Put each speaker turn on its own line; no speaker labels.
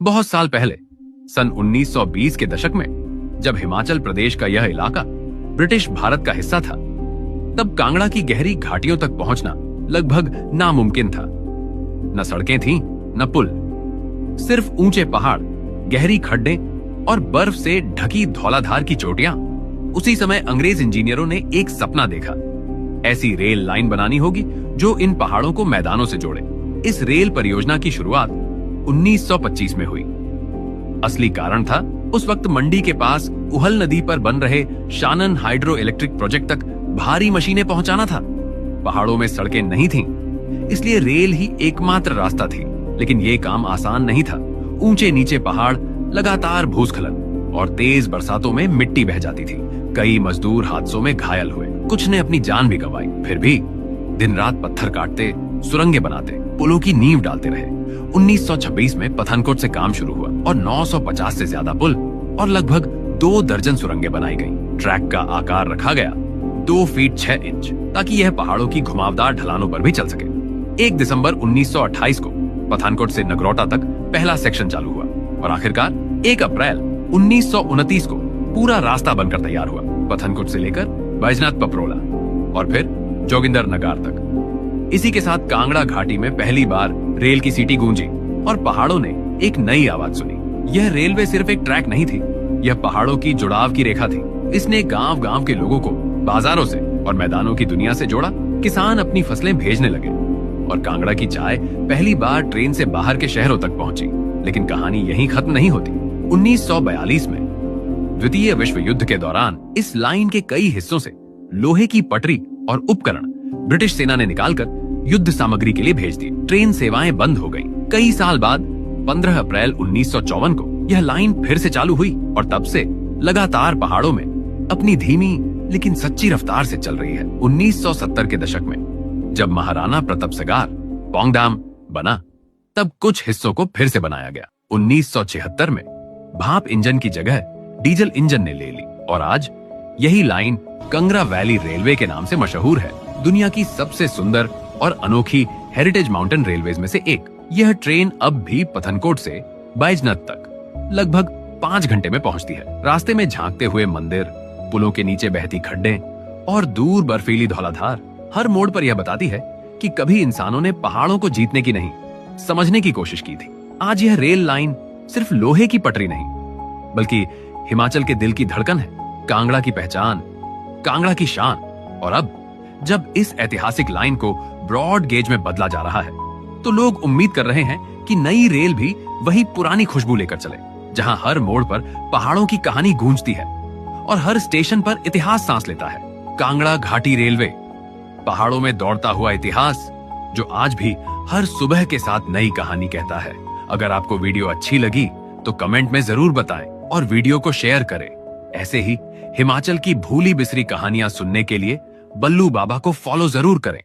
बहुत साल पहले सन 1920 के दशक में जब हिमाचल प्रदेश का यह इलाका ब्रिटिश भारत का हिस्सा था, तब कांगड़ा की गहरी घाटियों तक पहुंचना लगभग नामुमकिन था। न सड़कें थीं, न पुल, सिर्फ ऊंचे पहाड़, गहरी खड्डें और बर्फ से ढकी धौलाधार की चोटियां। उसी समय अंग्रेज इंजीनियरों ने एक सपना देखा। ऐसी रेल लाइन बनानी होगी जो इन पहाड़ों को मैदानों से जोड़े। इस रेल परियोजना की शुरुआत 1925 में हुई। असली कारण था उस वक्त मंडी के पास उहल नदी पर बन रहे शानन हाइड्रो इलेक्ट्रिक प्रोजेक्ट तक भारी मशीनें पहुंचाना था। पहाड़ों में सड़कें नहीं थीं, इसलिए रेल ही एकमात्र रास्ता थी। लेकिन ये काम आसान नहीं था। ऊंचे नीचे पहाड़, लगातार भूस्खलन और तेज बरसातों में मिट्टी बह जाती थी। कई मजदूर हादसों में घायल हुए, कुछ ने अपनी जान भी गंवाई। फिर भी दिन रात पत्थर काटते, सुरंगें बनाते, पुलों की नींव डालते रहे। 1926 में पठानकोट से काम शुरू हुआ और 950 से ज्यादा पुल और लगभग 2 दर्जन सुरंगें बनाई गईं। ट्रैक का आकार रखा गया 2 फीट 6 इंच, ताकि यह पहाड़ों की घुमावदार ढलानों पर भी चल सके। 1 दिसंबर 1928 को पठानकोट से नगरोटा तक पहला सेक्शन चालू हुआ और आखिरकार 1 अप्रैल 1929 को पूरा रास्ता बनकर तैयार हुआ। पठानकोट से लेकर बैजनाथ पपरोला और फिर जोगिंदर नगर तक। इसी के साथ कांगड़ा घाटी में पहली बार रेल की सीटी गूंजी और पहाड़ों ने एक नई आवाज सुनी। यह रेलवे सिर्फ एक ट्रैक नहीं थी, यह पहाड़ों की जुड़ाव की रेखा थी। इसने गांव-गांव के लोगों को बाजारों से और मैदानों की दुनिया से जोड़ा। किसान अपनी फसलें भेजने लगे और कांगड़ा की चाय पहली बार ट्रेन से बाहर के शहरों तक पहुंची। लेकिन कहानी यहीं खत्म नहीं होती। 1942 में द्वितीय विश्व युद्ध के दौरान इस लाइन के कई हिस्सों से लोहे की पटरी और उपकरण ब्रिटिश सेना ने निकालकर युद्ध सामग्री के लिए भेज दिए। ट्रेन सेवाएं बंद हो गईं। कई साल बाद 15 अप्रैल 1954 को यह लाइन फिर से चालू हुई और तब से लगातार पहाड़ों में अपनी धीमी लेकिन सच्ची रफ्तार से चल रही है। 1970 के दशक में जब महाराणा प्रताप सगार पौंग डैम बना, तब कुछ हिस्सों को फिर से बनाया गया। 1976 में भाप इंजन की जगह डीजल इंजन ने ले ली और आज यही लाइन कंगरा वैली रेलवे के नाम से मशहूर है। दुनिया की सबसे सुंदर और अनोखी हेरिटेज माउंटेन रेलवेज में से एक। यह ट्रेन अब भी पठानकोट से बैजनाथ तक लगभग 5 घंटे में पहुंचती है। रास्ते में झांकते हुए मंदिर, पुलों के नीचे बहती खड्डें और दूर बर्फीली धौलाधार हर मोड़ पर यह बताती है कि कभी इंसानों ने पहाड़ों को जीतने की नहीं, समझने की कोशिश की थी। आज यह रेल लाइन सिर्फ लोहे की पटरी नहीं, बल्कि हिमाचल के दिल की धड़कन है, कांगड़ा की पहचान, कांगड़ा की शान। और अब जब इस ऐतिहासिक लाइन को ब्रॉड गेज में बदला जा रहा है, तो लोग उम्मीद कर रहे हैं कि नई रेल भी वही पुरानी खुशबू लेकर चले, जहां हर मोड़ पर पहाड़ों की कहानी गूंजती है और हर स्टेशन पर इतिहास सांस लेता है। कांगड़ा घाटी रेलवे, पहाड़ों में दौड़ता हुआ इतिहास जो आज भी हर सुबह के साथ नई कहानी कहता है। अगर आपको वीडियो अच्छी लगी तो कमेंट में जरूर बताएं और वीडियो को शेयर करें। ऐसे ही हिमाचल की भूली बिसरी कहानियां सुनने के लिए बल्लू बाबा को फॉलो जरूर करें।